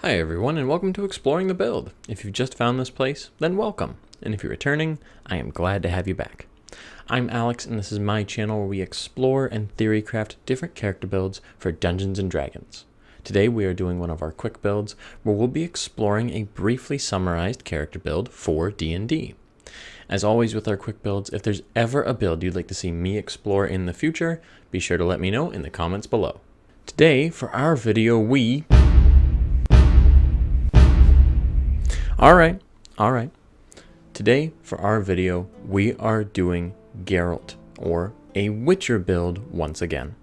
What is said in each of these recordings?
Hi everyone, and welcome to Exploring the Build. If you've just found this place, then welcome. And if you're returning, I am glad to have you back. I'm Alex, and this is my channel where we explore and theory craft different character builds for Dungeons & Dragons. Today we are doing one of our quick builds where we'll be exploring a briefly summarized character build for D&D. As always with our quick builds, if there's ever a build you'd like to see me explore in the future, be sure to let me know in the comments below. Today, for our video, Alright. Today, for our video, we are doing Geralt, or a Witcher build once again.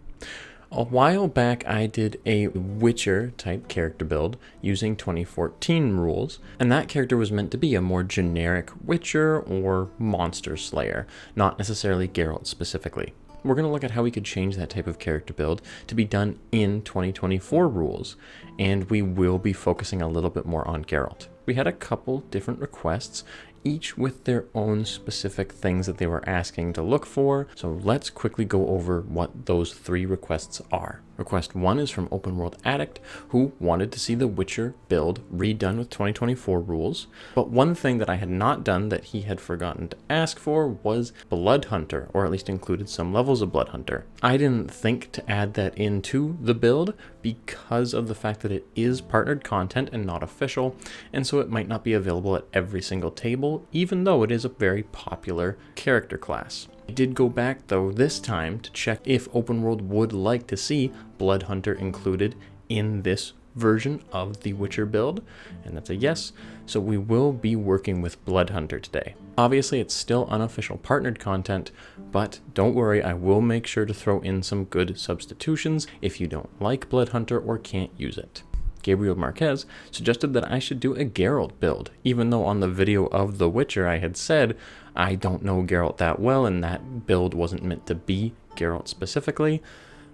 A while back, I did a Witcher-type character build using 2014 rules, and that character was meant to be a more generic Witcher or monster slayer, not necessarily Geralt specifically. We're going to look at how we could change that type of character build to be done in 2024 rules, and we will be focusing a little bit more on Geralt. We had a couple different requests, each with their own specific things that they were asking to look for, so let's quickly go over what those three requests are. Request 1 is from Open World Addict, who wanted to see the Witcher build redone with 2024 rules, but one thing that I had not done that he had forgotten to ask for was Bloodhunter, or at least included some levels of Bloodhunter. I didn't think to add that into the build because of the fact that it is partnered content and not official, and so it might not be available at every single table, even though it is a very popular character class. I did go back though this time to check if Open World would like to see Bloodhunter included in this version of the Witcher build, and that's a yes, so we will be working with Bloodhunter today. Obviously it's still unofficial partnered content, but don't worry, I will make sure to throw in some good substitutions if you don't like Bloodhunter or can't use it. Gabriel Marquez suggested that I should do a Geralt build, even though on the video of The Witcher I had said I don't know Geralt that well and that build wasn't meant to be Geralt specifically.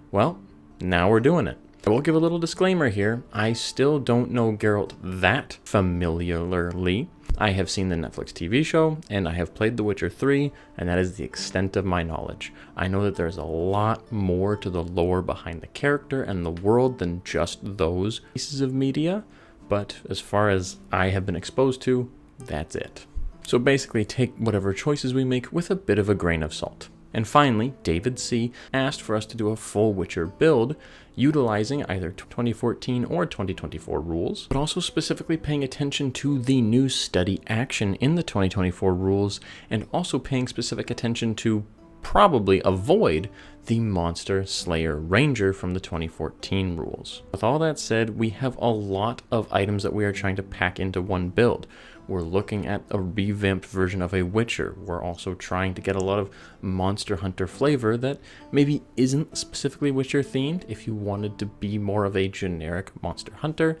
Well, now we're doing it. I will give a little disclaimer here. I still don't know Geralt that familiarly. I have seen the Netflix TV show, and I have played The Witcher 3, and that is the extent of my knowledge. I know that there's a lot more to the lore behind the character and the world than just those pieces of media, but as far as I have been exposed to, that's it. So basically take whatever choices we make with a bit of a grain of salt. And finally, David C. asked for us to do a full Witcher build, utilizing either 2014 or 2024 rules, but also specifically paying attention to the new study action in the 2024 rules, and also paying specific attention to probably avoid the Monster Slayer Ranger from the 2014 rules. With all that said, we have a lot of items that we are trying to pack into one build. We're looking at a revamped version of a Witcher. We're also trying to get a lot of Monster Hunter flavor that maybe isn't specifically Witcher themed if you wanted to be more of a generic Monster Hunter.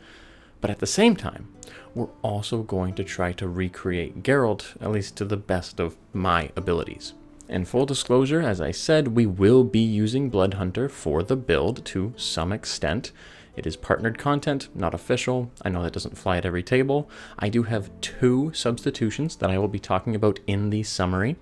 But at the same time, we're also going to try to recreate Geralt, at least to the best of my abilities. In full disclosure, as I said, we will be using Bloodhunter for the build to some extent. It is partnered content, not official. I know that doesn't fly at every table. I do have 2 substitutions that I will be talking about in the summary.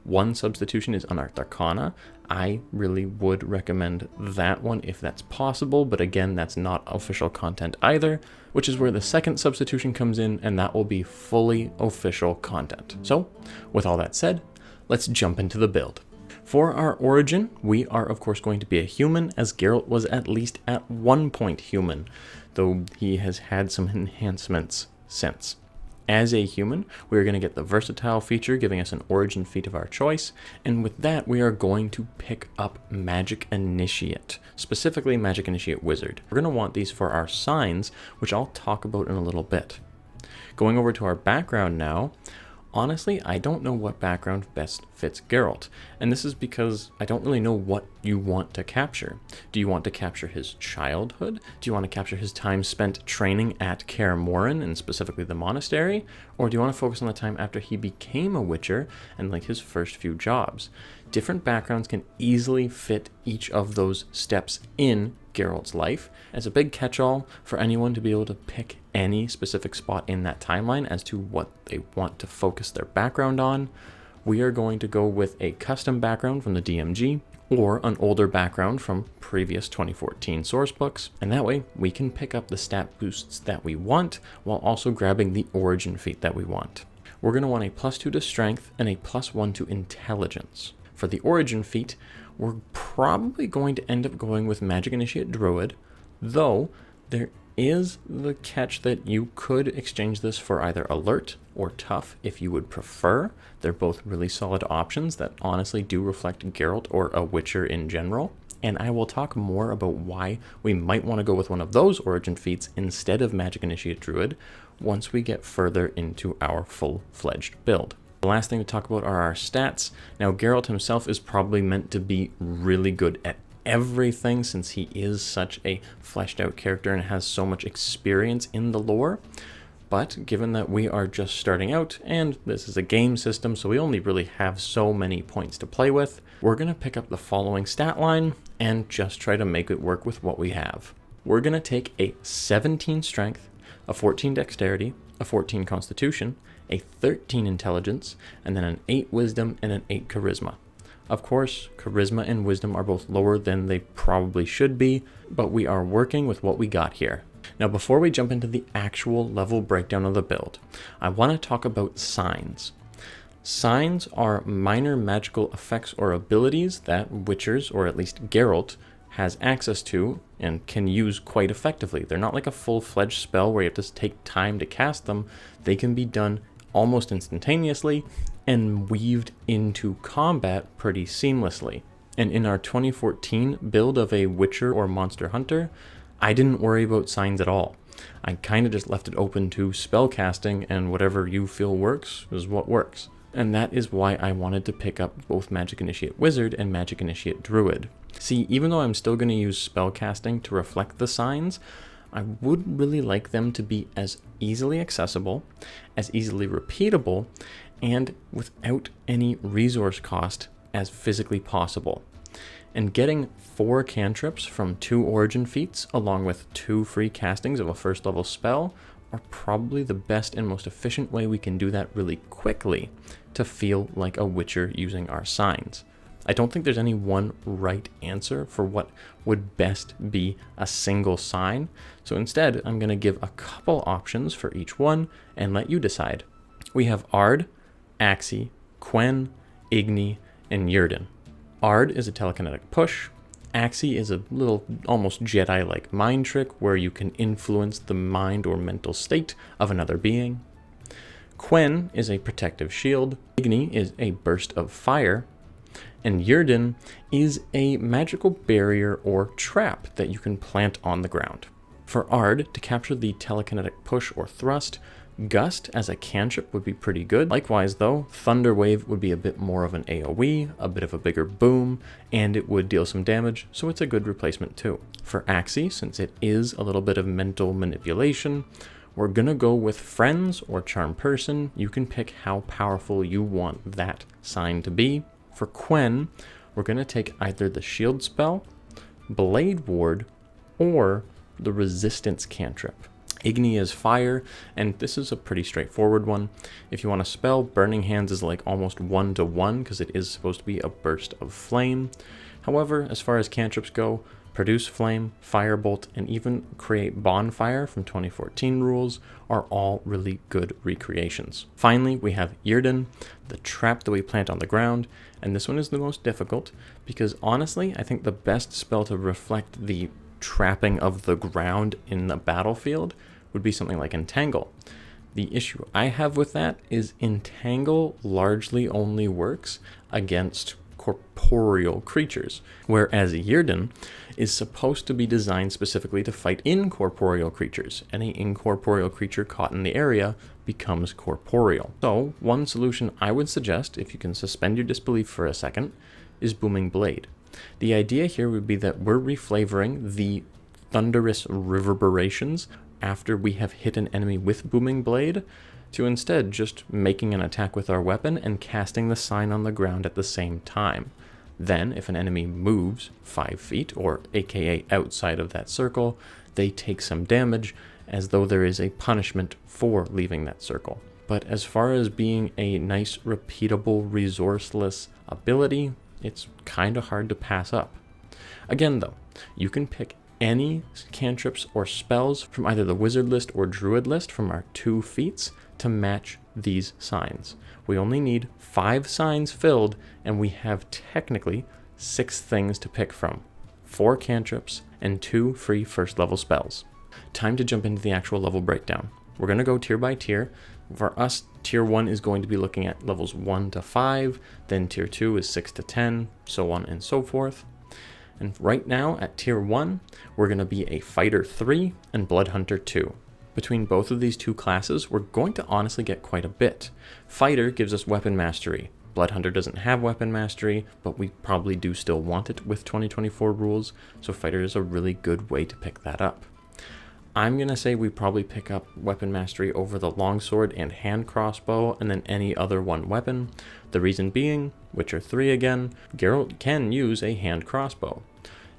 One substitution is Unearthed Arcana. I really would recommend that one if that's possible, but again, that's not official content either, which is where the second substitution comes in, and that will be fully official content. So, with all that said, let's jump into the build. For our origin, we are of course going to be a human, as Geralt was at least at one point human, though he has had some enhancements since. As a human, we are going to get the versatile feature, giving us an origin feat of our choice, and with that we are going to pick up Magic Initiate, specifically Magic Initiate Wizard. We're going to want these for our signs, which I'll talk about in a little bit. Going over to our background now, honestly, I don't know what background best fits Geralt, and this is because I don't really know what you want to capture. Do you want to capture his childhood? Do you want to capture his time spent training at Kaer Morhen, and specifically the monastery? Or do you want to focus on the time after he became a Witcher and like his first few jobs? Different backgrounds can easily fit each of those steps in Geralt's life as a big catch-all for anyone to be able to pick any specific spot in that timeline as to what they want to focus their background on. We are going to go with a custom background from the DMG, or an older background from previous 2014 source books, and that way we can pick up the stat boosts that we want while also grabbing the origin feat that we want. We're going to want a +2 to strength and a +1 to intelligence. For the origin feat, we're probably going to end up going with Magic Initiate Druid, though there is the catch that you could exchange this for either Alert or Tough if you would prefer. They're both really solid options that honestly do reflect Geralt or a Witcher in general, and I will talk more about why we might want to go with one of those origin feats instead of Magic Initiate Druid once we get further into our full-fledged build. The last thing to talk about are our stats. Now, Geralt himself is probably meant to be really good at everything since he is such a fleshed out character and has so much experience in the lore. But given that we are just starting out and this is a game system, so we only really have so many points to play with, we're going to pick up the following stat line and just try to make it work with what we have. We're going to take a 17 strength, a 14 dexterity, a 14 constitution, a 13 intelligence, and then an 8 wisdom and an 8 charisma. Of course, charisma and wisdom are both lower than they probably should be, but we are working with what we got here. Now, before we jump into the actual level breakdown of the build, I want to talk about signs. Signs are minor magical effects or abilities that Witchers, or at least Geralt, has access to and can use quite effectively. They're not like a full-fledged spell where you have to take time to cast them. They can be done almost instantaneously and weaved into combat pretty seamlessly. And in our 2014 build of a Witcher or Monster Hunter, I didn't worry about signs at all. I kind of just left it open to spell casting, and whatever you feel works is what works. And that is why I wanted to pick up both Magic Initiate Wizard and Magic Initiate Druid. See, even though I'm still going to use spell casting to reflect the signs, I would really like them to be as easily accessible, as easily repeatable, and without any resource cost as physically possible. And getting 4 cantrips from 2 origin feats along with 2 free castings of a first level spell are probably the best and most efficient way we can do that really quickly to feel like a Witcher using our signs. I don't think there's any one right answer for what would best be a single sign, so instead I'm going to give a couple options for each one and let you decide. We have Ard, Axii, Quen, Igni, and Yrden. Ard is a telekinetic push. Axii is a little almost Jedi-like mind trick where you can influence the mind or mental state of another being. Quen is a protective shield. Igni is a burst of fire. And Yrden is a magical barrier or trap that you can plant on the ground. For Ard, to capture the telekinetic push or thrust, Gust as a cantrip would be pretty good. Likewise though, Thunder Wave would be a bit more of an AoE, a bit of a bigger boom, and it would deal some damage, so it's a good replacement too. For Axii, since it is a little bit of mental manipulation, we're gonna go with Friends or Charm Person. You can pick how powerful you want that sign to be. For Quen, we're gonna take either the Shield spell, Blade Ward, or the Resistance cantrip. Igni is fire, and this is a pretty straightforward one. If you want to spell, Burning Hands is like almost 1-to-1 because it is supposed to be a burst of flame. However, as far as cantrips go, Produce Flame, Firebolt, and even Create Bonfire from 2014 rules are all really good recreations. Finally, we have Yrden, the trap that we plant on the ground, and this one is the most difficult because honestly, I think the best spell to reflect the trapping of the ground in the battlefield would be something like Entangle. The issue I have with that is Entangle largely only works against corporeal creatures, whereas Yrden is supposed to be designed specifically to fight incorporeal creatures. Any incorporeal creature caught in the area becomes corporeal. So one solution I would suggest, if you can suspend your disbelief for a second, is Booming Blade. The idea here would be that we're reflavoring the thunderous reverberations after we have hit an enemy with Booming Blade to instead just making an attack with our weapon and casting the sign on the ground at the same time. Then, if an enemy moves 5 feet, or aka outside of that circle, they take some damage as though there is a punishment for leaving that circle. But as far as being a nice, repeatable, resourceless ability, it's kind of hard to pass up. Again though, you can pick any cantrips or spells from either the wizard list or druid list from our 2 feats to match these signs. We only need 5 signs filled, and we have technically 6 things to pick from. 4 cantrips and 2 free first level spells. Time to jump into the actual level breakdown. We're going to go tier by tier. For us, tier 1 is going to be looking at levels 1 to 5, then tier 2 is 6 to 10, so on and so forth. And right now at tier 1, we're going to be a Fighter 3 and Bloodhunter 2. Between both of these 2 classes, we're going to honestly get quite a bit. Fighter gives us weapon mastery. Bloodhunter doesn't have weapon mastery, but we probably do still want it with 2024 rules, so Fighter is a really good way to pick that up. I'm going to say we probably pick up weapon mastery over the longsword and hand crossbow, and then any other one weapon. The reason being, Witcher 3 again, Geralt can use a hand crossbow.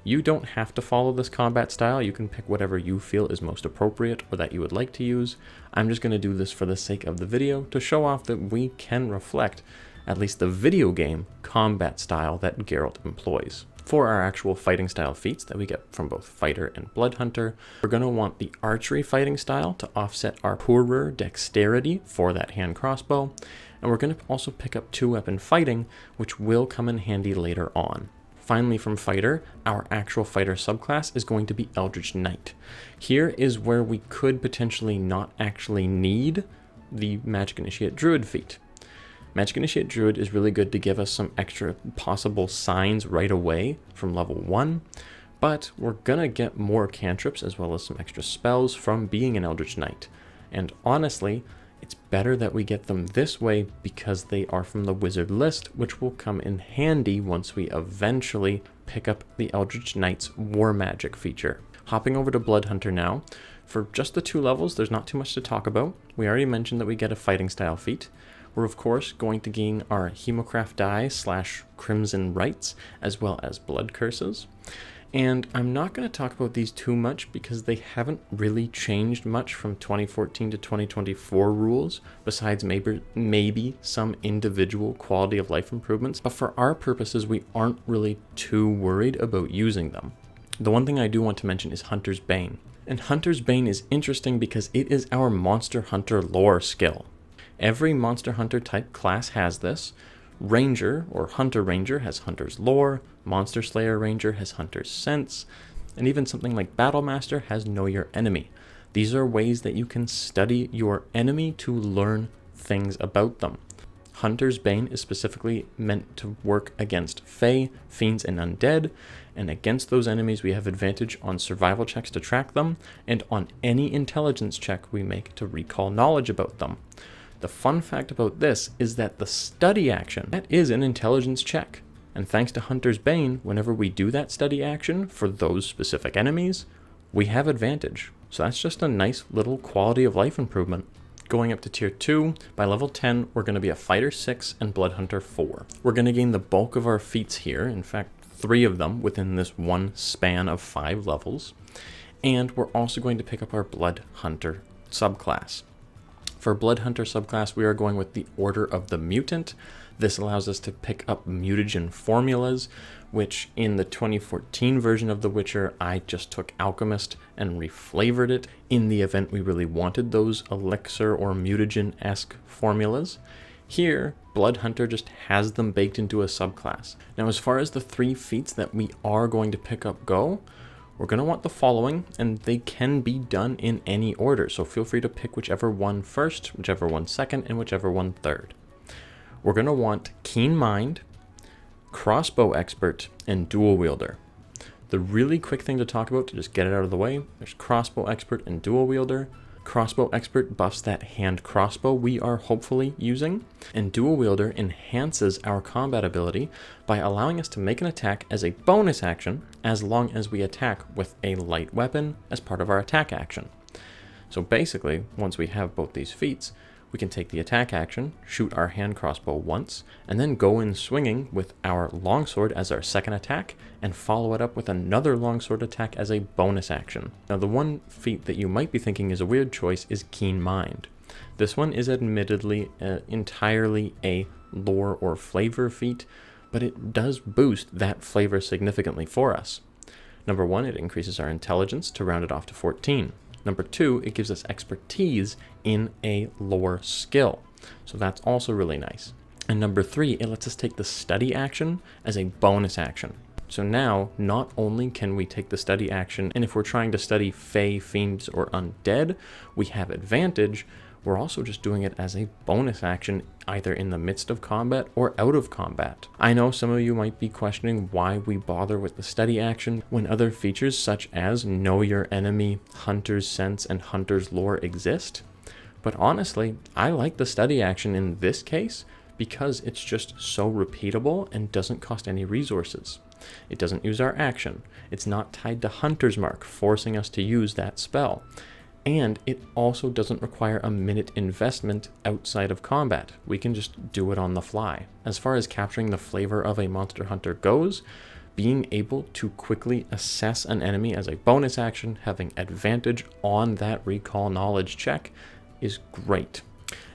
You don't have to follow this combat style, you can pick whatever you feel is most appropriate or that you would like to use. I'm just going to do this for the sake of the video to show off that we can reflect at least the video game combat style that Geralt employs. For our actual fighting style feats that we get from both Fighter and Bloodhunter, we're going to want the archery fighting style to offset our poorer dexterity for that hand crossbow, and we're going to also pick up 2-weapon fighting, which will come in handy later on. Finally, from Fighter, our actual Fighter subclass is going to be Eldritch Knight. Here is where we could potentially not actually need the Magic Initiate Druid feat. Magic Initiate Druid is really good to give us some extra possible signs right away from level 1, but we're gonna get more cantrips as well as some extra spells from being an Eldritch Knight. And honestly, it's better that we get them this way because they are from the wizard list, which will come in handy once we eventually pick up the Eldritch Knight's War Magic feature. Hopping over to Bloodhunter now, for just the 2 levels, there's not too much to talk about. We already mentioned that we get a fighting style feat. We're of course going to gain our Hemocraft die / Crimson Rites, as well as Blood Curses. And I'm not going to talk about these too much because they haven't really changed much from 2014 to 2024 rules, besides maybe some individual quality of life improvements. But for our purposes, we aren't really too worried about using them. The one thing I do want to mention is Hunter's Bane. And Hunter's Bane is interesting because it is our Monster Hunter lore skill. Every Monster Hunter type class has this. Ranger or Hunter Ranger has Hunter's Lore, Monster Slayer Ranger has Hunter's Sense, and even something like Battle Master has Know Your Enemy. These are ways that you can study your enemy to learn things about them. Hunter's Bane is specifically meant to work against Fae, Fiends, and Undead, and against those enemies we have advantage on survival checks to track them, and on any intelligence check we make to recall knowledge about them. The fun fact about this is that the study action, that is an intelligence check. And thanks to Hunter's Bane, whenever we do that study action for those specific enemies, we have advantage. So that's just a nice little quality of life improvement. Going up to tier 2, by level 10, we're going to be a Fighter 6 and Bloodhunter 4. We're going to gain the bulk of our feats here, in fact 3 of them within this one span of 5 levels. And we're also going to pick up our Bloodhunter subclass. For Bloodhunter subclass, we are going with the Order of the Mutant. This allows us to pick up mutagen formulas, which in the 2014 version of The Witcher, I just took Alchemist and reflavored it in the event we really wanted those elixir or mutagen-esque formulas. Here, Bloodhunter just has them baked into a subclass. Now, as far as the 3 feats that we are going to pick up go, we're going to want the following, and they can be done in any order, so feel free to pick whichever one first, whichever one second, and whichever one third. We're going to want Keen Mind, Crossbow Expert, and Dual Wielder. The really quick thing to talk about, to just get it out of the way, there's Crossbow Expert and Dual Wielder. Crossbow Expert buffs that hand crossbow we are hopefully using, and Dual Wielder enhances our combat ability by allowing us to make an attack as a bonus action as long as we attack with a light weapon as part of our attack action. So basically, once we have both these feats, we can take the attack action, shoot our hand crossbow once, and then go in swinging with our longsword as our second attack, and follow it up with another longsword attack as a bonus action. Now, the one feat that you might be thinking is a weird choice is Keen Mind. This one is admittedly entirely a lore or flavor feat, but it does boost that flavor significantly for us. Number 1, it increases our intelligence to round it off to 14. Number 2, it gives us expertise in a lore skill, so that's also really nice. And number 3, it lets us take the study action as a bonus action. So now, not only can we take the study action, and if we're trying to study Fae, Fiends, or Undead, we have advantage, we're also just doing it as a bonus action, either in the midst of combat or out of combat. I know some of you might be questioning why we bother with the study action when other features such as Know Your Enemy, Hunter's Sense, and Hunter's Lore exist. But honestly, I like the study action in this case because it's just so repeatable and doesn't cost any resources. It doesn't use our action. It's not tied to Hunter's Mark, forcing us to use that spell. And it also doesn't require a minute investment outside of combat. We can just do it on the fly. As far as capturing the flavor of a monster hunter goes, being able to quickly assess an enemy as a bonus action, having advantage on that recall knowledge check, is great.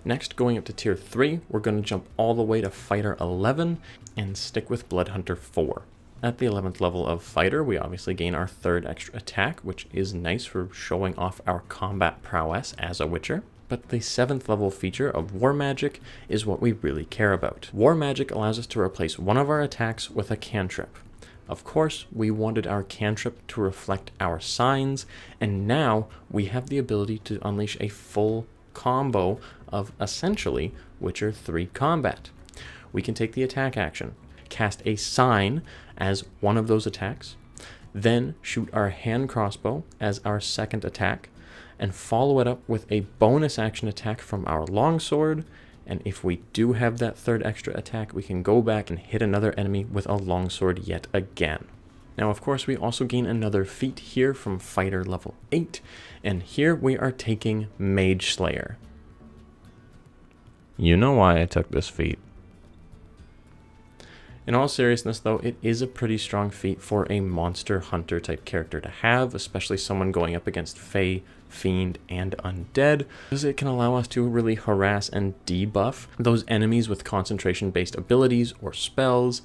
Next, going up to tier 3, we're going to jump all the way to Fighter 11 and stick with Bloodhunter 4. At the 11th level of Fighter, we obviously gain our 3rd extra attack, which is nice for showing off our combat prowess as a Witcher. But the 7th level feature of War Magic is what we really care about. War Magic allows us to replace one of our attacks with a cantrip. Of course, we wanted our cantrip to reflect our signs, and now we have the ability to unleash a full combo of essentially Witcher 3 combat. We can take the attack action, cast a sign as one of those attacks, then shoot our hand crossbow as our 2nd attack, and follow it up with a bonus action attack from our longsword. And if we do have that 3rd extra attack, we can go back and hit another enemy with a longsword yet again. Now, of course, we also gain another feat here from Fighter level 8, and here we are taking Mage Slayer. You know why I took this feat. In all seriousness, though, it is a pretty strong feat for a monster hunter type character to have, especially someone going up against Fae, Fiend, and Undead, because it can allow us to really harass and debuff those enemies with concentration-based abilities or spells,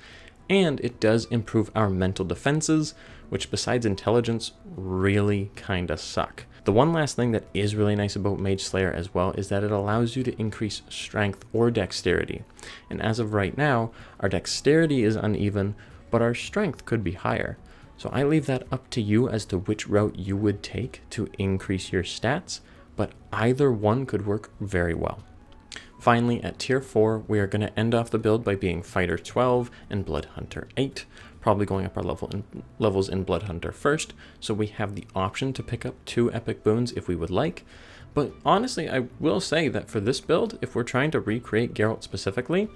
and it does improve our mental defenses, which besides intelligence, really kinda suck. The one last thing that is really nice about Mage Slayer as well is that it allows you to increase strength or dexterity. And as of right now, our dexterity is uneven, but our strength could be higher. So I leave that up to you as to which route you would take to increase your stats, but either one could work very well. Finally, at tier 4, we are going to end off the build by being Fighter 12 and Bloodhunter 8, probably going up our levels in Bloodhunter first, so we have the option to pick up 2 epic boons if we would like. But honestly, I will say that for this build, if we're trying to recreate Geralt specifically,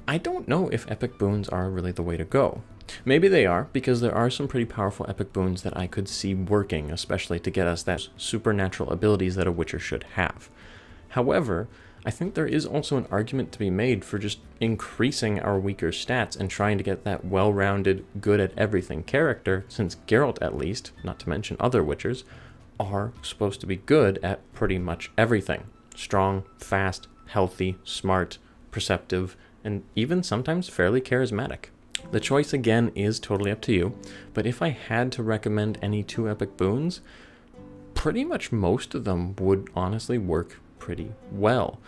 I don't know if epic boons are really the way to go. Maybe they are, because there are some pretty powerful epic boons that I could see working, especially to get us that supernatural abilities that a Witcher should have. However, I think there is also an argument to be made for just increasing our weaker stats and trying to get that well-rounded, good-at-everything character, since Geralt, at least, not to mention other Witchers, are supposed to be good at pretty much everything. Strong, fast, healthy, smart, perceptive, and even sometimes fairly charismatic. The choice, again, is totally up to you, but if I had to recommend any 2 epic boons, pretty much most of them would honestly work pretty well.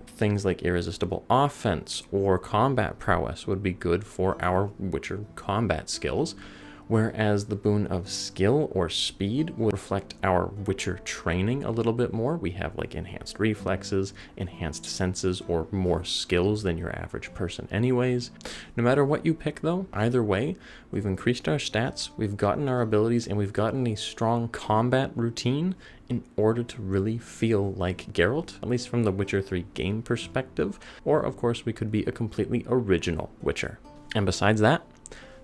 Things like irresistible offense or combat prowess would be good for our Witcher combat skills, whereas the boon of skill or speed would reflect our Witcher training a little bit more. We have like enhanced reflexes, enhanced senses, or more skills than your average person anyways. No matter what you pick though, either way, we've increased our stats, we've gotten our abilities, and we've gotten a strong combat routine in order to really feel like Geralt, at least from the Witcher 3 game perspective, or of course we could be a completely original Witcher. And besides that,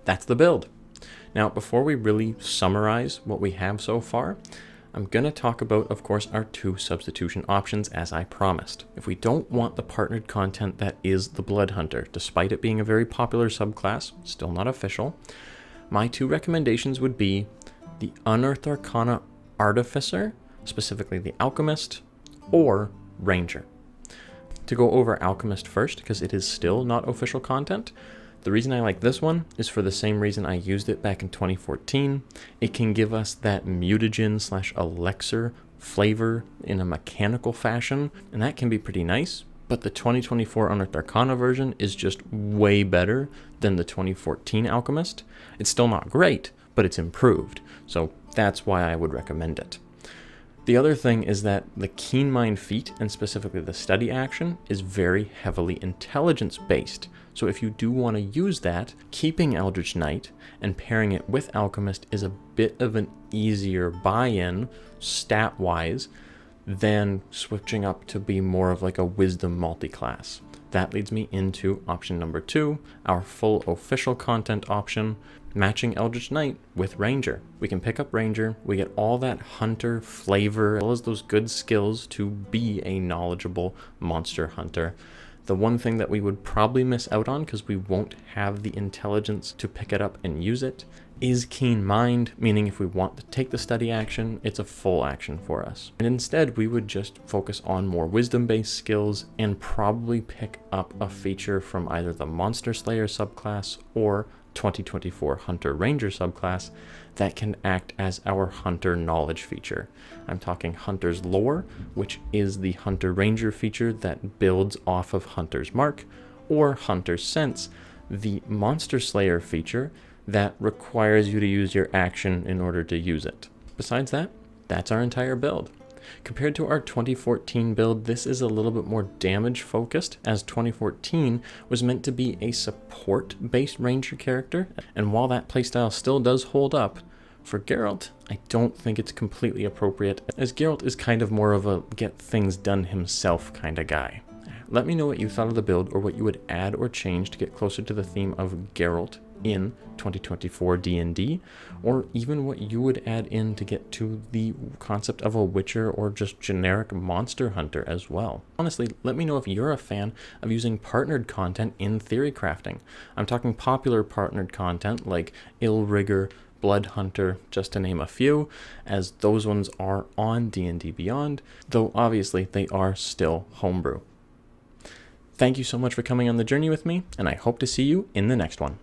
that's the build. Now, before we really summarize what we have so far, I'm going to talk about, of course, our 2 substitution options as I promised. If we don't want the partnered content that is the Bloodhunter, despite it being a very popular subclass, still not official, my 2 recommendations would be the Unearthed Arcana Artificer, specifically the Alchemist, or Ranger. To go over Alchemist first, because it is still not official content, The reason I like this one is for the same reason I used it back in 2014. It can give us that mutagen / elixir flavor in a mechanical fashion, and that can be pretty nice. But the 2024 Unearthed Arcana version is just way better than the 2014 Alchemist. It's still not great, but it's improved. So that's why I would recommend it. The other thing is that the Keen Mind feat, and specifically the study action, is very heavily intelligence-based. So if you do want to use that, keeping Eldritch Knight and pairing it with Alchemist is a bit of an easier buy-in, stat-wise, than switching up to be more of like a Wisdom multi-class. That leads me into option number 2, our full official content option, matching Eldritch Knight with Ranger. We can pick up Ranger, we get all that hunter flavor, as well as those good skills to be a knowledgeable monster hunter. The one thing that we would probably miss out on, because we won't have the intelligence to pick it up and use it, is Keen Mind, meaning if we want to take the study action, it's a full action for us. And instead, we would just focus on more wisdom-based skills and probably pick up a feature from either the Monster Slayer subclass or 2024 Hunter Ranger subclass that can act as our Hunter Knowledge feature. I'm talking Hunter's Lore, which is the Hunter Ranger feature that builds off of Hunter's Mark, or Hunter's Sense, the Monster Slayer feature that requires you to use your action in order to use it. Besides that, that's our entire build. Compared to our 2014 build, this is a little bit more damage focused, as 2014 was meant to be a support-based ranger character, and while that playstyle still does hold up, for Geralt, I don't think it's completely appropriate, as Geralt is kind of more of a get things done himself kind of guy. Let me know what you thought of the build, or what you would add or change to get closer to the theme of Geralt in 2024 D&D, or even what you would add in to get to the concept of a Witcher or just generic monster hunter as well. Honestly, let me know if you're a fan of using partnered content in theory crafting. I'm talking popular partnered content like Illrigger, Bloodhunter, just to name a few, as those ones are on D&D Beyond, though obviously they are still homebrew. Thank you so much for coming on the journey with me, and I hope to see you in the next one.